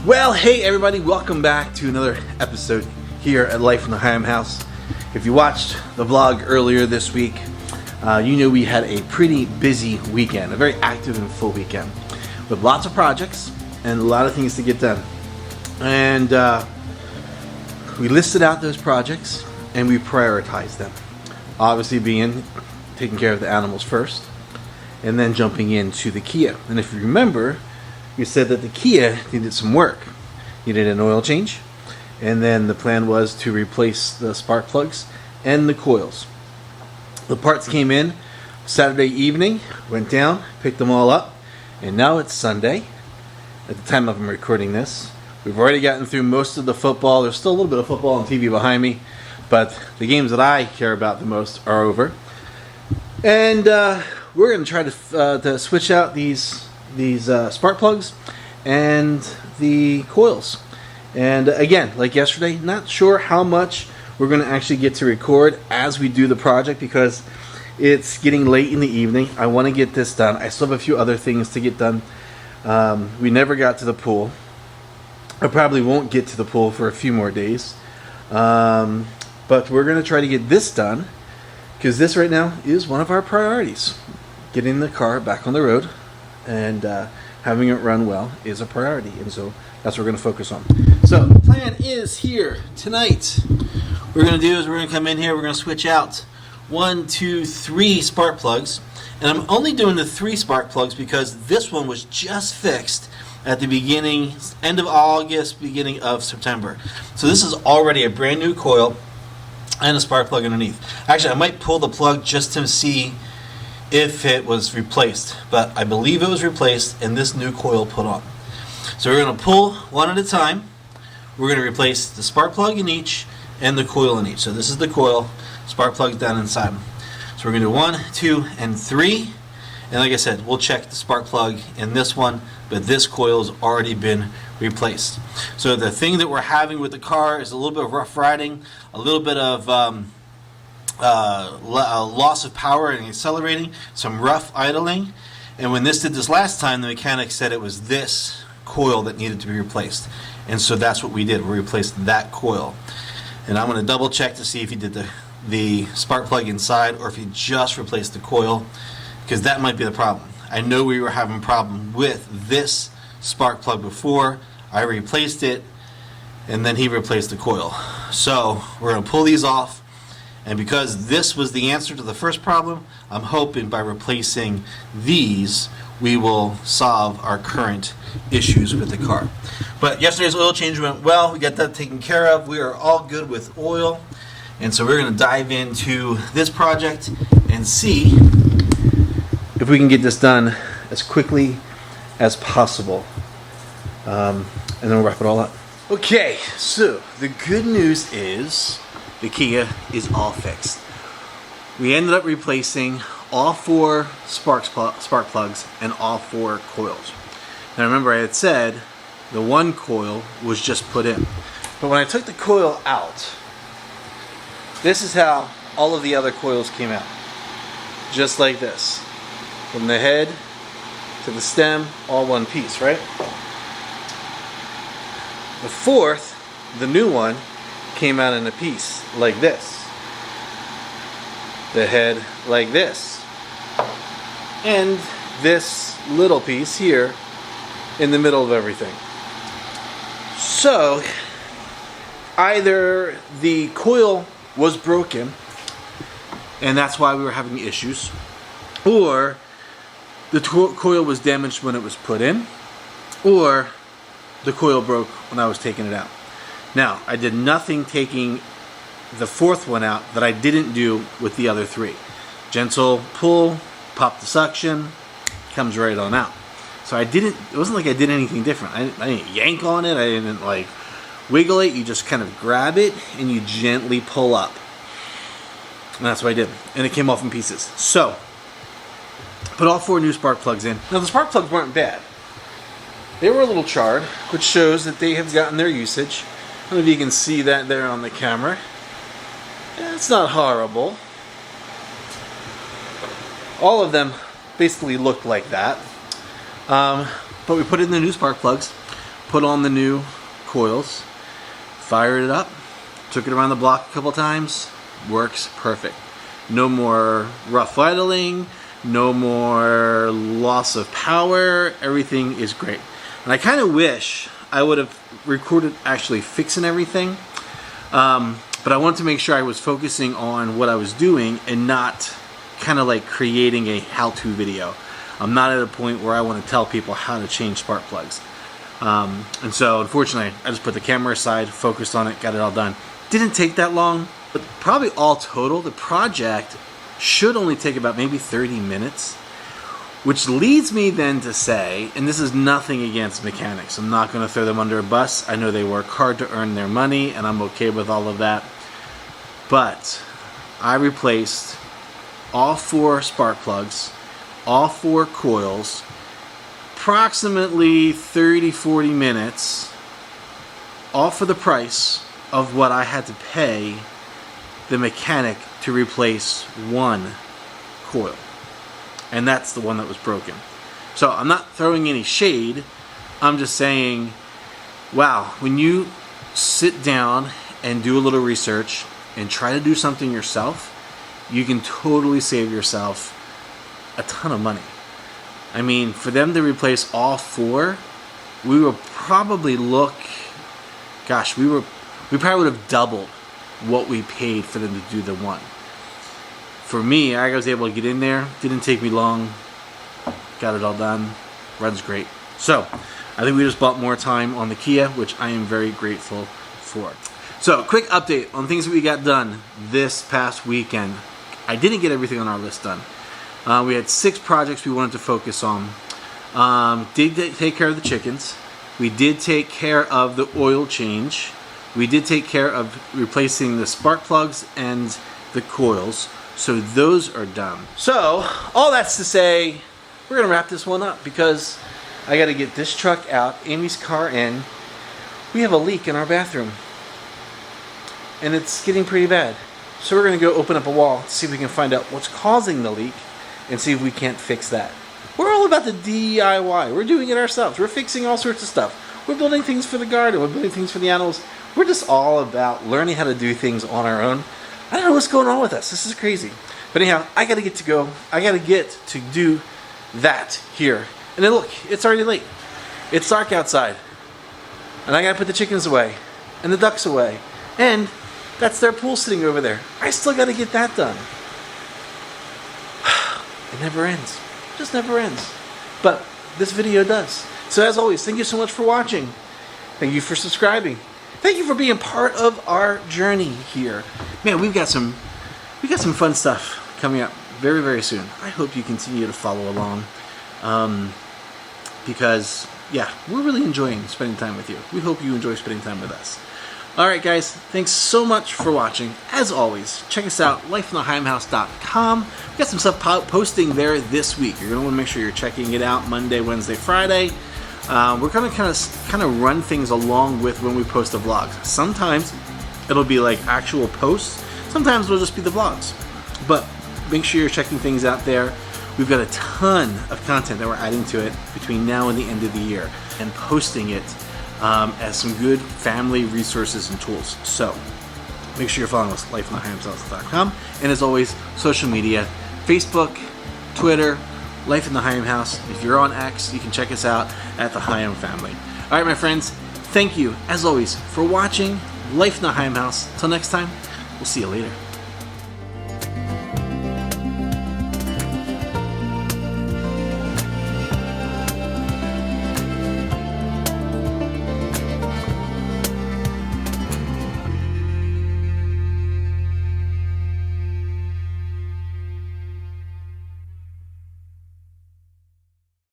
Well, hey everybody, welcome back to another episode here at Life in the Higham house. If you watched the vlog earlier this week, you knew we had a pretty busy weekend, a very active and full weekend, with lots of projects and a lot of things to get done. And we listed out those projects and we prioritized them. Obviously being taking care of the animals first, and then jumping into the Kia. And if you remember, we said that the Kia needed some work. Needed an oil change, and then the plan was to replace the spark plugs and the coils. The parts came in Saturday evening, went down, picked them all up, and now it's Sunday at the time of I'm recording this. We've already gotten through most of the football. There's still a little bit of football on TV behind me, but the games that I care about the most are over. And we're going to try to switch out these spark plugs and the coils. And again, like yesterday, not sure how much we're going to actually get to record as we do the project because it's getting late in the evening. I want to get this done. I still have a few other things to get done. We never got to the pool. I probably won't get to the pool for a few more days. But we're going to try to get this done because this right now is one of our priorities. Getting the car back on the road and having it run well is a priority, and so that's what we're going to focus on. So the plan is here tonight. What we're going to do is we're going to come in here, we're going to switch out 1, 2, 3 spark plugs, and I'm only doing the 3 spark plugs because this one was just fixed at the end of August, beginning of September. So this is already a brand new coil and a spark plug underneath. Actually, I might pull the plug just to see if it was replaced, but I believe it was replaced and this new coil put on. So we're going to pull one at a time. We're going to replace the spark plug in each and the coil in each. So this is the coil, spark plug's down inside. So we're going to do 1, 2, and 3. And like I said, we'll check the spark plug in this one, but this coil has already been replaced. So the thing that we're having with the car is a little bit of rough riding, a little bit of loss of power and accelerating, some rough idling. And when this did this last time, the mechanic said it was this coil that needed to be replaced. And so that's what we did. We replaced that coil. And I'm going to double check to see if he did the spark plug inside or if he just replaced the coil, because that might be the problem. I know we were having a problem with this spark plug before. I replaced it and then he replaced the coil. So we're going to pull these off. And because this was the answer to the first problem, I'm hoping by replacing these, we will solve our current issues with the car. But yesterday's oil change went well. We got that taken care of. We are all good with oil. And so we're going to dive into this project and see if we can get this done as quickly as possible. And then we'll wrap it all up. Okay, so the good news is the Kia is all fixed. We ended up replacing all 4 spark plugs and all 4 coils. Now remember I had said the one coil was just put in. But when I took the coil out, this is how all of the other coils came out. Just like this. From the head to the stem, all one piece, right? The 4th, the new one, came out in a piece like this. The head like this. And this little piece here in the middle of everything. So either the coil was broken and that's why we were having issues, or the coil was damaged when it was put in, or the coil broke when I was taking it out. Now, I did nothing taking the 4th one out that I didn't do with the other 3. Gentle pull, pop the suction, comes right on out. So it wasn't like I did anything different. I didn't yank on it, I didn't like wiggle it. You just kind of grab it and you gently pull up. And that's what I did. And it came off in pieces. So, put all 4 new spark plugs in. Now the spark plugs weren't bad. They were a little charred, which shows that they have gotten their usage. I don't know if you can see that there on the camera. It's not horrible. All of them basically looked like that. But we put in the new spark plugs. put on the new coils, fired it up, took it around the block a couple times, works perfect. No more rough idling, no more loss of power, everything is great. And I kind of wish I would have recorded actually fixing everything, but I wanted to make sure I was focusing on what I was doing and not kind of like creating a how-to video. I'm not at a point where I want to tell people how to change spark plugs. And so unfortunately I just put the camera aside, focused on it, got it all done. Didn't take that long, but probably all total the project should only take about maybe 30 minutes, which leads me then to say, and this is nothing against mechanics, I'm not going to throw them under a bus. I know they work hard to earn their money and I'm okay with all of that, but I replaced all 4 spark plugs, all 4 coils, approximately 30-40 minutes, all for the price of what I had to pay the mechanic to replace 1 coil. And that's the one that was broken. So I'm not throwing any shade, I'm just saying, wow, when you sit down and do a little research and try to do something yourself, you can totally save yourself a ton of money. I mean, for them to replace all 4, we will probably look, gosh, we probably would have doubled what we paid for them to do the 1. For me, I was able to get in there, didn't take me long, got it all done, runs great. So, I think we just bought more time on the Kia, which I am very grateful for. So, quick update on things that we got done this past weekend. I didn't get everything on our list done. We had 6 projects we wanted to focus on. Did take care of the chickens. We did take care of the oil change. We did take care of replacing the spark plugs and the coils. So those are done. So all that's to say, we're gonna wrap this one up because I gotta get this truck out, Amy's car in. We have a leak in our bathroom and it's getting pretty bad. So we're gonna go open up a wall, see if we can find out what's causing the leak and see if we can't fix that. We're all about the DIY. We're doing it ourselves. We're fixing all sorts of stuff. We're building things for the garden. We're building things for the animals. We're just all about learning how to do things on our own. I don't know what's going on with us. This is crazy. But anyhow, I gotta get to go. I gotta get to do that here. And then look, it's already late. It's dark outside. And I gotta put the chickens away. And the ducks away. And that's their pool sitting over there. I still gotta get that done. It never ends. It just never ends. But this video does. So as always, thank you so much for watching. Thank you for subscribing. Thank you for being part of our journey here. Man, we've got some fun stuff coming up very, very soon. I hope you continue to follow along. Because, yeah, we're really enjoying spending time with you. We hope you enjoy spending time with us. Alright guys, thanks so much for watching. As always, check us out, lifeinthehigham.com. We've got some stuff posting there this week. You're going to want to make sure you're checking it out Monday, Wednesday, Friday. We're going to kind of run things along with when we post the vlogs. Sometimes it'll be like actual posts. Sometimes it'll just be the vlogs. But make sure you're checking things out there. We've got a ton of content that we're adding to it between now and the end of the year and posting it as some good family resources and tools. So make sure you're following us, lifeinthehigham.com. And as always, social media, Facebook, Twitter, Life in the Higham House. If you're on X, you can check us out at the Higham family. All right, my friends, thank you, as always, for watching Life in the Higham House. Till next time, we'll see you later.